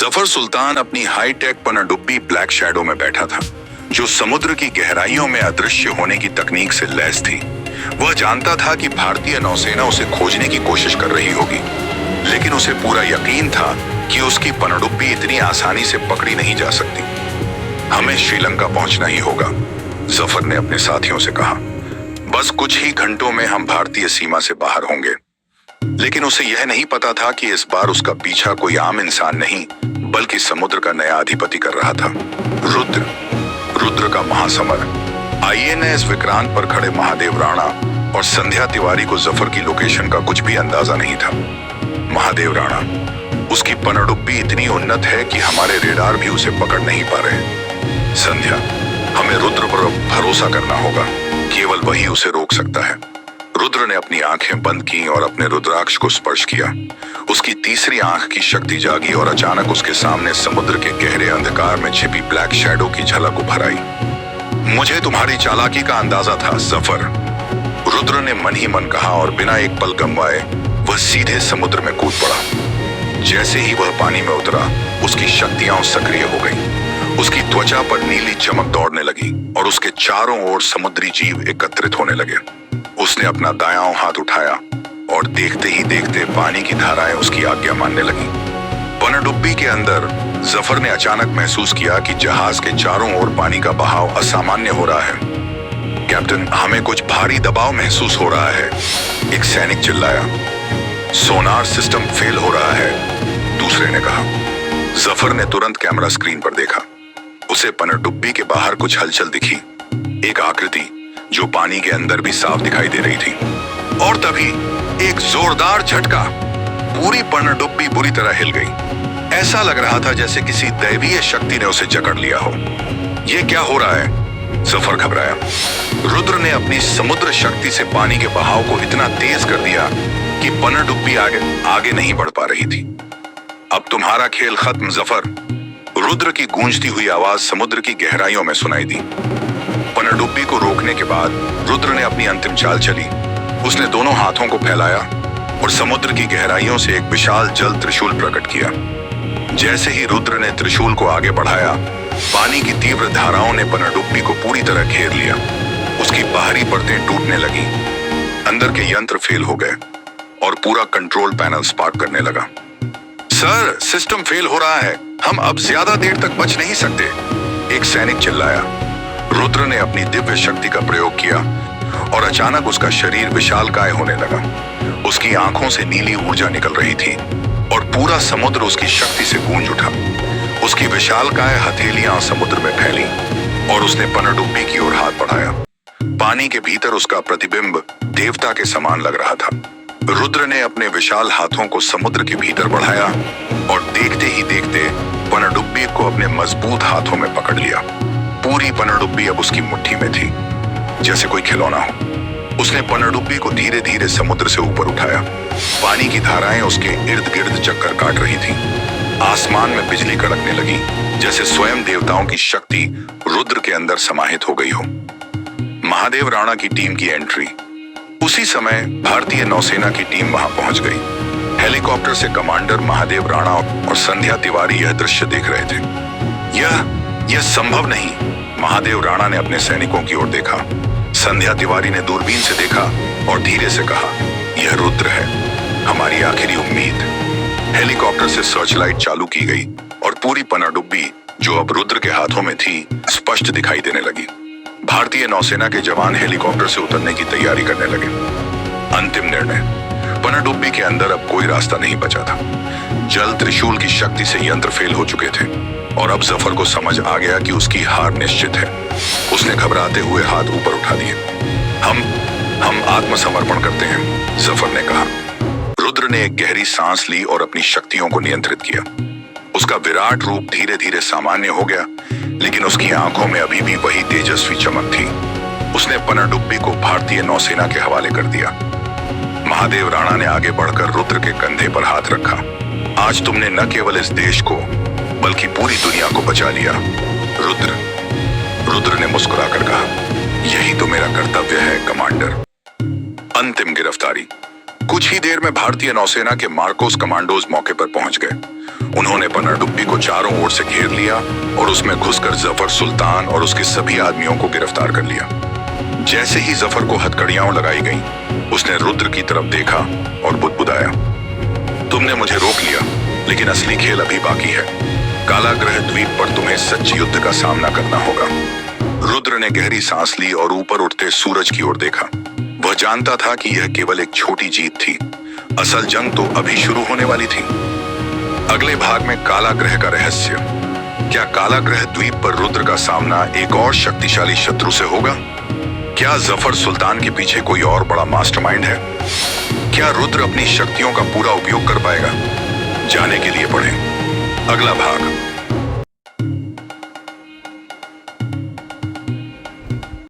जफर सुल्तान अपनी हाईटेक पनडुब्बी black shadow में बैठा था, जो समुद्र की गहराइयों में अदृश्य होने की तकनीक से लैस थी। वह जानता था कि भारतीय नौसेना उसे खोजने की कोशिश कर रही होगी, लेकिन उसे पूरा यकीन था कि उसकी पनडुब्बी इतनी आसानी से पकड़ी नहीं जा सकती। हमें श्रीलंका पहुंचना ही होगा, जफर ने अपने साथियों से कहा। बस कुछ ही घंटों में हम भारतीय सीमा से बाहर होंगे। लेकिन उसे यह नहीं पता था कि इस बार उसका पीछा कोई आम इंसान नहीं, बल्कि समुद्र का नया अधिपति कर रहा था। रुद्र का महासमर। आईएनएस विक्रांत पर खड़े महादेव राणा और संध्या तिवारी को जफर की लोकेशन का कुछ भी अंदाजा नहीं था। महादेव राणा, उसकी पनडुब्बी इतनी उन्नत है कि हमारे रेडार भी उसे पकड़ नहीं पा रहे। संध्या, हमें रुद्र पर भरोसा करना होगा, केवल वही उसे रोक सकता है। रुद्र ने अपनी आंखें बंद की और अपने रुद्राक्ष को स्पर्श किया। उसकी तीसरी आंख की शक्ति जागी और अचानक उसके सामने समुद्र के गहरे अंधकार में छिपी ब्लैक शैडो की झलक उभर आई। मुझे तुम्हारी चालाकी का अंदाजा था जफर, रुद्र ने मन ही मन कहा और बिना एक पल गंवाए वह सीधे समुद्र में कूद पड़ा। जैसे ही वह पानी में उतरा, उसकी शक्तियां सक्रिय हो गईं। उसकी त्वचा पर नीली चमक दौड़ने लगी और उसके चारों ओर समुद्री जीव एकत्रित होने लगे। उसने अपना दायां हाथ उठाया और देखते ही देखते पानी की धाराएं उसकी आज्ञा मानने लगी। पनडुब्बी के अंदर जफर ने अचानक महसूस किया कि जहाज के चारों ओर पानी का बहाव असामान्य हो रहा है। कैप्टन, हमें कुछ भारी दबाव महसूस हो रहा है, एक सैनिक चिल्लाया। सोनार सिस्टम फेल हो रहा है, दूसरे ने कहा। जफर ने तुरंत कैमरा स्क्रीन पर देखा। उसे पनडुब्बी के बाहर कुछ हलचल दिखी, एक आकृति जो पानी के अंदर भी साफ दिखाई दे रही थी। और तभी एक जोरदार झटका, पूरी पनडुब्बी बुरी तरह हिल गई। ऐसा लग रहा था जैसे किसी दैवीय शक्ति ने उसे जकड़ लिया हो। यह क्या हो रहा है? जफर घबराया। रुद्र ने अपनी समुद्र शक्ति से पानी के बहाव को इतना तेज कर दिया कि पनडुब्बी आगे नहीं बढ़ पा रही थी। अब तुम्हारा खेल खत्म जफर, रुद्र की गूंजती हुई आवाज समुद्र की गहराइयों में सुनाई दी। पनडुब्बी को रोकने के बाद रुद्र ने अपनी अंतिम चाल चली। उसने दोनों हाथों को फैलाया और समुद्र की गहराइयों से एक विशाल जल त्रिशूल प्रकट किया। जैसे ही रुद्र ने त्रिशूल को आगे बढ़ाया, पानी की तीव्र धाराओं ने पनडुब्बी को पूरी तरह घेर लिया। उसकी बाहरी परतें टूटने लगी, अंदर के यंत्र फेल हो गए और पूरा कंट्रोल पैनल स्पार्क करने लगा। सर, सिस्टम फेल हो रहा है, हम अब ज्यादा देर तक बच नहीं सकते, एक सैनिक चिल्लाया। रुद्र ने अपनी दिव्य शक्ति का प्रयोग किया और अचानक उसका शरीर विशालकाय होने लगा। उसकी आंखों से नीली ऊर्जा निकल रही थी और पूरा समुद्र उसकी शक्ति से गूंज उठा। उसकी विशालकाय हथेलियां समुद्र में फैली और उसने पनडुब्बी की ओर हाथ बढ़ाया। पानी के भीतर उसका प्रतिबिंब देवता के समान लग रहा था। रुद्र ने अपने विशाल हाथों को समुद्र के भीतर बढ़ाया और देखते ही देखते पनडुब्बी को अपने मजबूत हाथों में पकड़ लिया। पूरी पनडुब्बी अब उसकी मुट्ठी में थी, जैसे कोई खिलौना हो। उसने पनडुब्बी को धीरे धीरे समुद्र से ऊपर उठाया। पानी की धाराएं उसके इर्द गिर्द चक्कर काट रही थीं। आसमान में बिजली कड़कने लगी, जैसे स्वयं देवताओं की शक्ति रुद्र के अंदर समाहित हो गई हो। महादेव राणा की टीम की एंट्री। उसी समय भारतीय नौसेना की टीम वहां पहुंच गई। हेलीकॉप्टर से कमांडर महादेव राणा और संध्या तिवारी यह दृश्य देख रहे थे। यह संभव नहीं, महादेव राणा ने अपने सैनिकों की ओर देखा। संध्या तिवारी ने दूरबीन से देखा और धीरे से कहा, यह रुद्र है, हमारी आखिरी उम्मीद। हेलीकॉप्टर से सर्च लाइट चालू की गई और पूरी पनडुब्बी, जो अब रुद्र के हाथों में थी, स्पष्ट दिखाई देने लगी। भारतीय नौसेना के जवान हेलीकॉप्टर से उतरने की तैयारी करने लगे। अंतिम निर्णय। पनडुब्बी के अंदर अब कोई रास्ता नहीं बचा था। जल त्रिशूल की शक्ति से यंत्र फेल हो चुके थे और अब जफर को समझ आ गया कि उसकी हार निश्चित है। उसने घबराते हुए हाथ ऊपर उठा दिए। हम आत्मसमर्पण करते हैं, जफर ने कहा। रुद्र ने एक गहरी सांस ली और अपनी शक्तियों को नियंत्रित किया। उसका विराट रूप धीरे धीरे सामान्य हो गया, लेकिन उसकी आंखों में अभी भी वही तेजस्वी चमक थी। उसने पनडुब्बी को भारतीय नौसेना के हवाले कर दिया। महादेव राणा ने आगे बढ़कर रुद्र के कंधे पर हाथ रखा। आज तुमने न केवल इस देश को बल्कि पूरी दुनिया को बचा लिया, रुद्र ने मुस्कुराकर कहा। यही तो मेरा कर्तव्य है कमांडर। अंतिम गिरफ्तारी। कुछ ही देर में भारतीय नौसेना के मार्कोस कमांडोज मौके पर पहुंच गए। उन्होंने पनडुब्बी को चारों ओर से घेर लिया और उसमें घुसकर जफर सुल्तान और उसके सभी आदमियों को गिरफ्तार कर लिया। जैसे ही जफर को हथकड़ियां लगाई गईं, उसने रुद्र की तरफ देखा और बुदबुदाया, तुमने मुझे रोक लिया, लेकिन असली खेल अभी बाकी है। कालाग्रह द्वीप पर तुम्हें सच्चे युद्ध का सामना करना होगा। रुद्र ने गहरी सांस ली और ऊपर उठते सूरज की ओर देखा। वह जानता था कि यह केवल एक छोटी जीत थी, असल जंग तो अभी शुरू होने वाली थी। अगले भाग में कालाग्रह का रहस्य। क्या कालाग्रह द्वीप पर रुद्र का सामना एक और शक्तिशाली शत्रु से होगा? क्या जफर सुल्तान के पीछे कोई और बड़ा मास्टरमाइंड है? क्या रुद्र अपनी शक्तियों का पूरा उपयोग कर पाएगा? जाने के लिए पढ़ें अगला भाग।